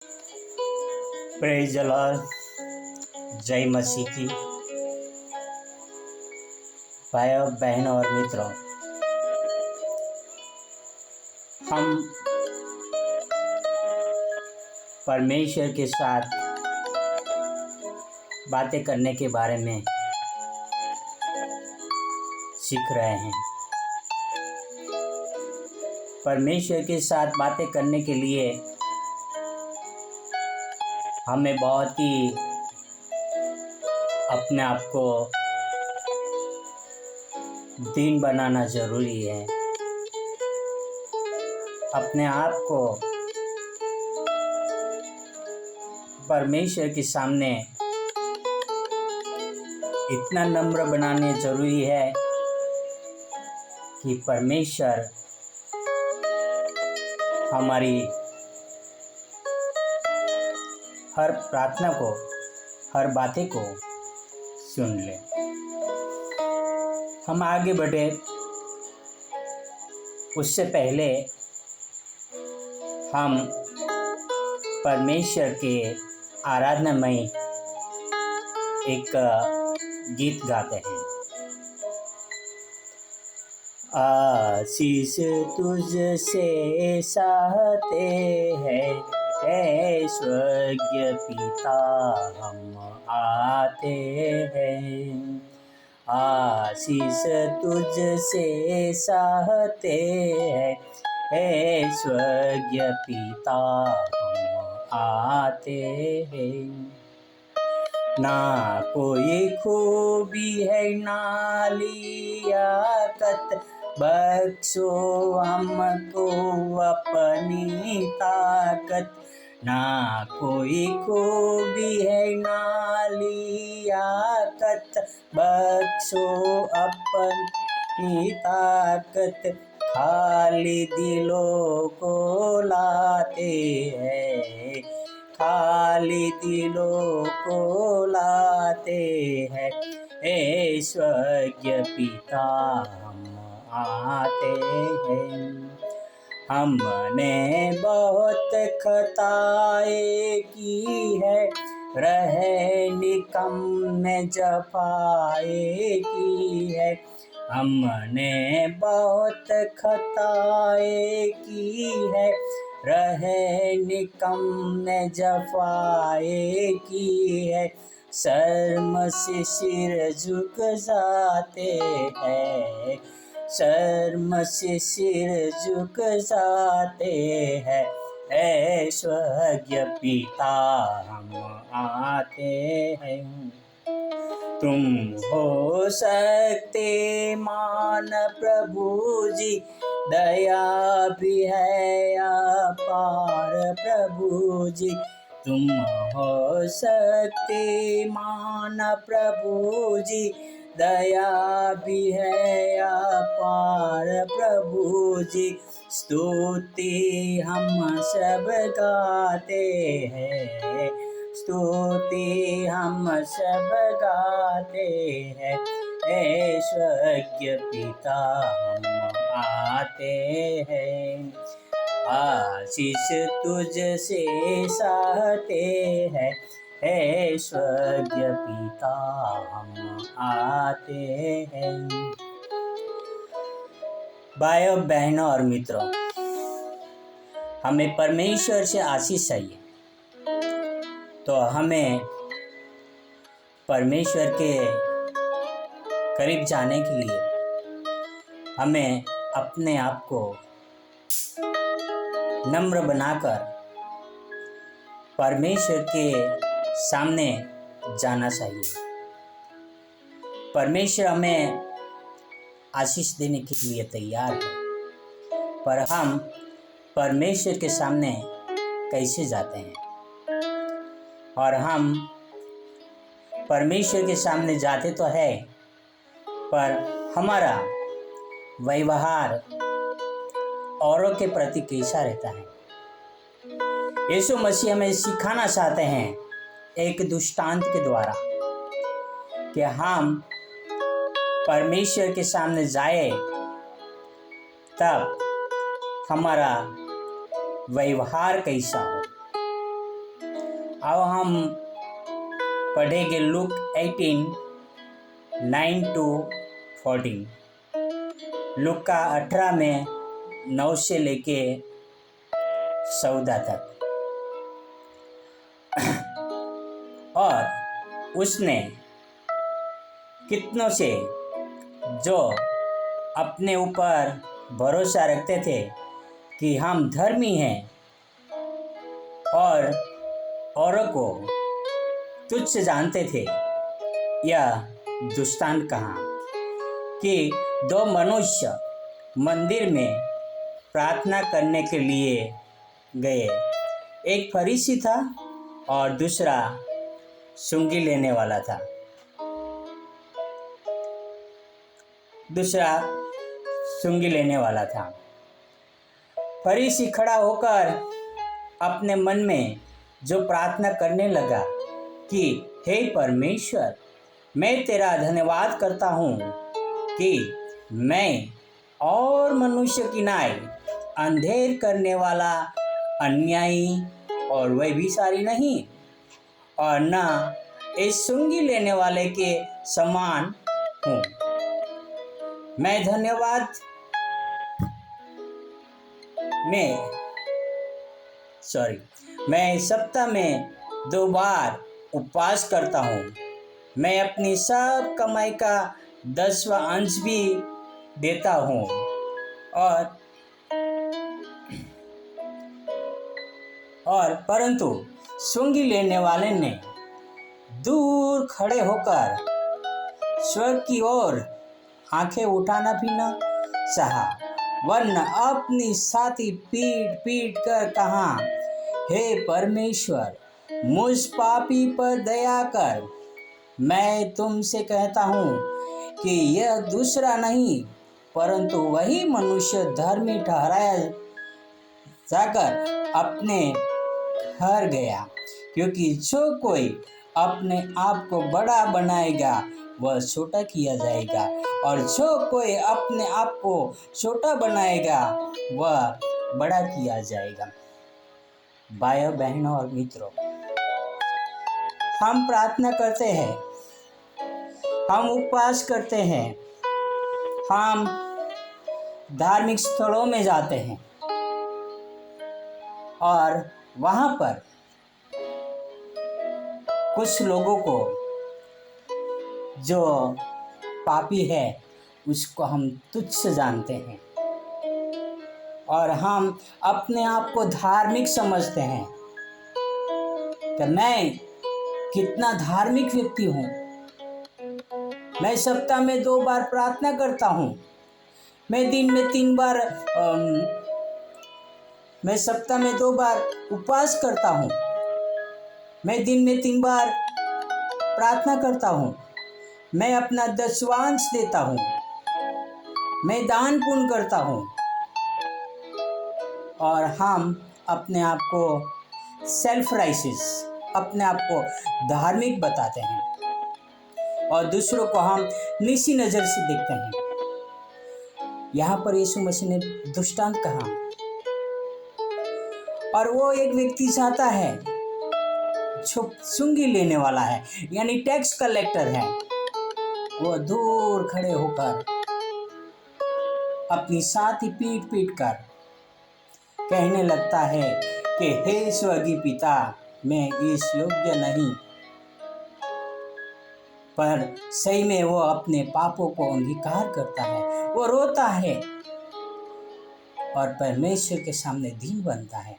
Praise the Lord. जय मसीह की। भाइयों बहनों और मित्रों, हम परमेश्वर के साथ बातें करने के बारे में सीख रहे हैं। परमेश्वर के साथ बातें करने के लिए हमें बहुत ही अपने आप को दीन बनाना ज़रूरी है। अपने आप को परमेश्वर के सामने इतना नम्र बनाने ज़रूरी है कि परमेश्वर हमारी हर प्रार्थना को, हर बातें को सुन ले। हम आगे बढ़े उससे पहले हम परमेश्वर के आराधनामय एक गीत गाते हैं। आशीष तुझसे चाहते हैं, हे स्वर्गीय पिता हम आते हैं। आशीष तुझसे चाहते हैं, हे स्वर्गीय पिता हम आते हैं। ना कोई खूबी है ना लियाकत, बख्शो हमको अपनी ताकत। ना कोई खूबी है ना लियाकत, बख्शो अपनी ताकत। खाली दिलों को लाते हैं, खाली दिलों को लाते हैं, हे स्वर्गीय पिता हम आते हैं। हमने बहुत खताएं की है, रहे निकम्मे जफाएं की है। हमने बहुत खताएं की है, रहे निकम्मे जफाएं की है। शर्म से सिर झुक जाते हैं, शर्म से सिर झुक जाते हैं, हे स्वर्गीय पिता हम आते हैं। तुम हो शक्तिमान प्रभु जी, दया भी है अपार प्रभु जी। तुम हो शक्तिमान प्रभु जी, दया भी है अपार प्रभु जी। स्तुति हम सब गाते हैं, स्तुति हम सब गाते हैं, हे स्वर्गीय पिता हम आते हैं। आशीष तुझसे चाहते हैं, हे स्वर्गीय पिता हम आते हैं। भाइयों बहनों और मित्रों, हमें परमेश्वर से आशीष चाहिए तो हमें परमेश्वर के करीब जाने के लिए हमें अपने आप को नम्र बनाकर परमेश्वर के सामने जाना चाहिए। परमेश्वर हमें आशीष देने के लिए तैयार है, पर हम परमेश्वर के सामने कैसे जाते हैं? और हम परमेश्वर के सामने जाते तो है, पर हमारा व्यवहार औरों के प्रति कैसा रहता है? यीशु मसीह हमें सिखाना चाहते हैं एक दृष्टांत के द्वारा कि हम परमेश्वर के सामने जाए तब हमारा व्यवहार कैसा हो। अब हम पढ़ेंगे लूक 18 9 to 14। लूक का 18 में 9 से लेके 14 तक। और उसने कितनों से जो अपने ऊपर भरोसा रखते थे कि हम धर्मी हैं और औरों को तुच्छ जानते थे, यह दृष्टांत कहा कि 2 मनुष्य मंदिर में प्रार्थना करने के लिए गए। एक फरीसी था और दूसरा सुंगी लेने वाला था। फरीसी खड़ा होकर अपने मन में जो प्रार्थना करने लगा कि हे परमेश्वर, मैं तेरा धन्यवाद करता हूँ कि मैं और मनुष्य की नाई अंधेर करने वाला, अन्यायी और व्यभिचारी नहीं, और न इस सुंगी लेने वाले के समान हूँ। मैं सप्ताह में 2 बार उपवास करता हूँ। मैं अपनी सब कमाई का 10वां अंश भी देता हूँ। और परंतु सुंगी लेने वाले ने दूर खड़े होकर स्वर्ग की ओर आंखें उठाना भी न चाहा, वरना अपनी छाती पीट कर कहा, हे परमेश्वर, मुझ पापी पर दया कर। मैं तुमसे कहता हूँ कि यह दूसरा नहीं परंतु वही मनुष्य धर्मी ठहराया जाकर अपने घर गया, क्योंकि जो कोई अपने आप को बड़ा बनाएगा वह छोटा किया जाएगा, और जो कोई अपने आप को छोटा बनाएगा वह बड़ा किया जाएगा। भाइयों बहनों और मित्रों, हम प्रार्थना करते हैं, हम उपवास करते हैं, हम धार्मिक स्थलों में जाते हैं और वहाँ पर कुछ लोगों को जो पापी है उसको हम तुच्छ जानते हैं और हम अपने आप को धार्मिक समझते हैं कि मैं कितना धार्मिक व्यक्ति हूँ। मैं सप्ताह में 2 बार प्रार्थना करता हूँ। मैं दिन में 3 बार मैं सप्ताह में 2 बार उपवास करता हूँ। मैं दिन में 3 बार प्रार्थना करता हूँ। मैं अपना 10वांश देता हूँ। मैं दान पुण्य करता हूँ। और हम अपने आप को सेल्फ राइसिस, अपने आप को धार्मिक बताते हैं और दूसरों को हम नीची नज़र से देखते हैं। यहाँ पर यीशु मसीह ने दृष्टांत कहा और वो एक व्यक्ति चाहता है जो सुंगी लेने वाला है, यानी टैक्स कलेक्टर है। वो दूर खड़े होकर अपनी छाती पीट कर कहने लगता है कि हे स्वर्गीय पिता, मैं इस योग्य नहीं, पर सही में वो अपने पापों को अंगीकार करता है। वो रोता है और परमेश्वर के सामने दीन बनता है।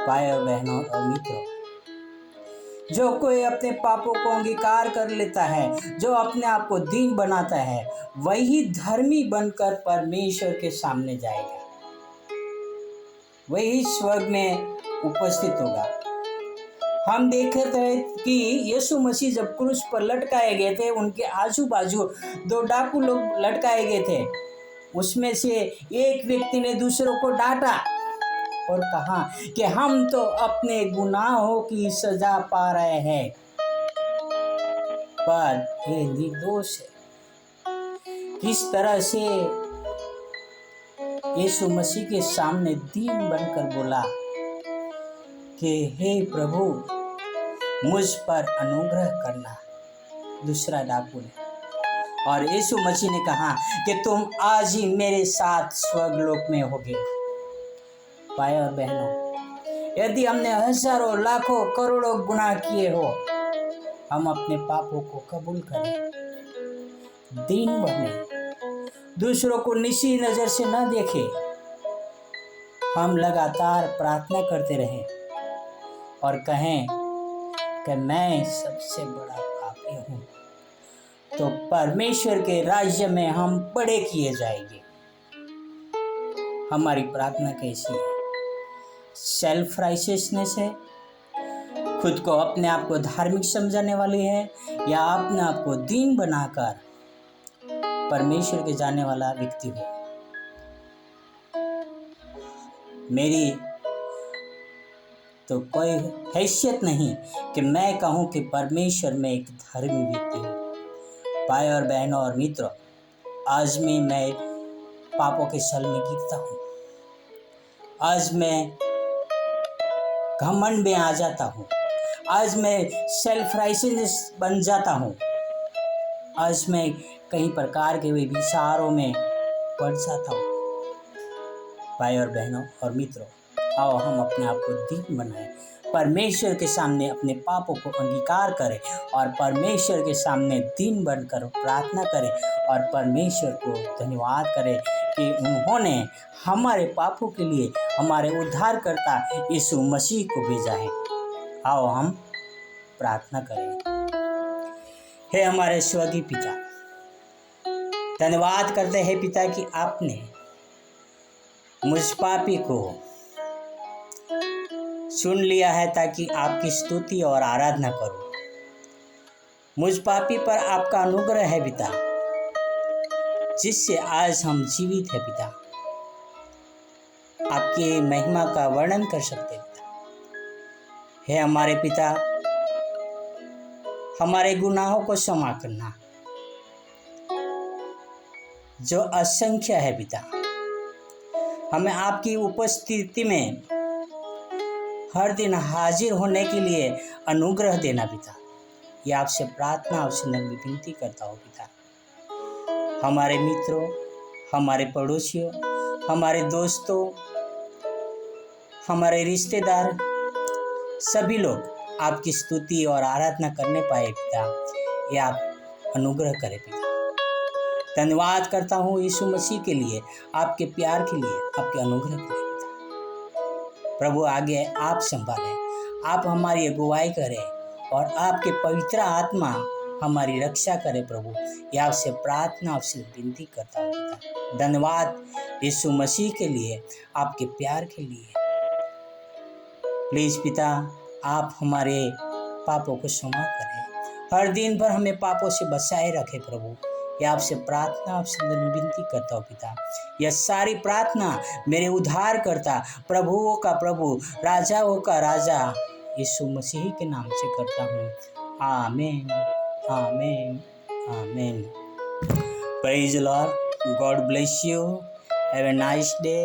भाइयों बहनों और मित्रों, जो कोई अपने पापों को अंगीकार कर लेता है, जो अपने आप को दीन बनाता है, वही धर्मी बनकर परमेश्वर के सामने जाएगा, वही स्वर्ग में उपस्थित होगा। हम देखते हैं कि यीशु मसीह जब क्रूस पर लटकाए गए थे, उनके आजू बाजू 2 डाकू लोग लटकाए गए थे। उसमें से एक व्यक्ति ने दूसरों को डांटा और कहा कि हम तो अपने गुनाहों की सजा पा रहे हैं, पर ये निर्दोष है। किस तरह से यीशु मसीह के सामने दीन बनकर बोला, कि हे प्रभु मुझ पर अनुग्रह करना। दूसरा डाकू ने, और यीशु मसीह ने कहा कि तुम आज ही मेरे साथ स्वर्गलोक में होगे। भाई और बहनों, यदि हमने हजारों लाखों करोड़ों गुनाह किए हो, हम अपने पापों को कबूल करें, दिन भर में दूसरों को नीची नजर से न देखें, हम लगातार प्रार्थना करते रहें और कहें कि मैं सबसे बड़ा पापी हूँ, तो परमेश्वर के राज्य में हम बड़े किए जाएंगे। हमारी प्रार्थना कैसी है? सेल्फ राइचियसनेस है, खुद को अपने आप को धार्मिक समझाने वाली है, या अपने आप को दीन बनाकर परमेश्वर के जाने वाला व्यक्ति है? मेरी तो कोई हैसियत नहीं कि मैं कहूँ कि परमेश्वर में एक धर्मी व्यक्ति हूँ। भाई और बहनों और मित्रों, आज मैं पापों के सल में गिरता हूँ, आज मैं घमंड में आ जाता हूँ, आज मैं सेल्फ राइचियसनेस बन जाता हूँ, आज मैं कई प्रकार के विचारों में पड़ जाता हूँ। भाई और बहनों और मित्रों, आओ हम अपने आप को दीन बनाएं, परमेश्वर के सामने अपने पापों को अंगीकार करें और परमेश्वर के सामने दीन बनकर प्रार्थना करें और परमेश्वर को धन्यवाद करें कि उन्होंने हमारे पापों के लिए हमारे उद्धारकर्ता यीशु मसीह को भेजा है। आओ हम प्रार्थना करें। हे हमारे स्वर्गीय पिता, धन्यवाद करते हैं पिता कि आपने मुझ पापी को सुन लिया है ताकि आपकी स्तुति और आराधना करूं। मुझ पापी पर आपका अनुग्रह है पिता, जिससे आज हम जीवित हैं पिता, आपकी महिमा का वर्णन कर सकते हैं पिता। हे हमारे पिता, हमारे गुनाहों को क्षमा करना जो असंख्य है पिता। हमें आपकी उपस्थिति में हर दिन हाजिर होने के लिए अनुग्रह देना पिता। ये आपसे प्रार्थना, आपसे नम्र विनती करता हूँ पिता। हमारे मित्रों, हमारे पड़ोसियों, हमारे दोस्तों, हमारे रिश्तेदार, सभी लोग आपकी स्तुति और आराधना करने पाए पिता। ये आप अनुग्रह करें पिता। धन्यवाद करता हूँ यीशु मसीह के लिए, आपके प्यार के लिए, आपके अनुग्रह के लिए पिता। प्रभु आगे आप संभालें, आप हमारी अगुवाई करें और आपके पवित्र आत्मा हमारी रक्षा करे प्रभु। ये आपसे प्रार्थना, आपसे विनती करता हूँ पिता। धन्यवाद यीशु मसीह के लिए, आपके प्यार के लिए। प्लीज़ पिता, आप हमारे पापों को क्षमा करें, हर दिन भर हमें पापों से बचाए रखें प्रभु। यह आपसे प्रार्थना, आपसे विनती करता हूँ पिता। यह सारी प्रार्थना मेरे उद्धारकर्ता, प्रभुओं का प्रभु, राजाओं का राजा यीशु मसीह के नाम से करता हूँ। आमीन, आमीन, आमीन। Praise the Lord. God bless you. Have a nice day.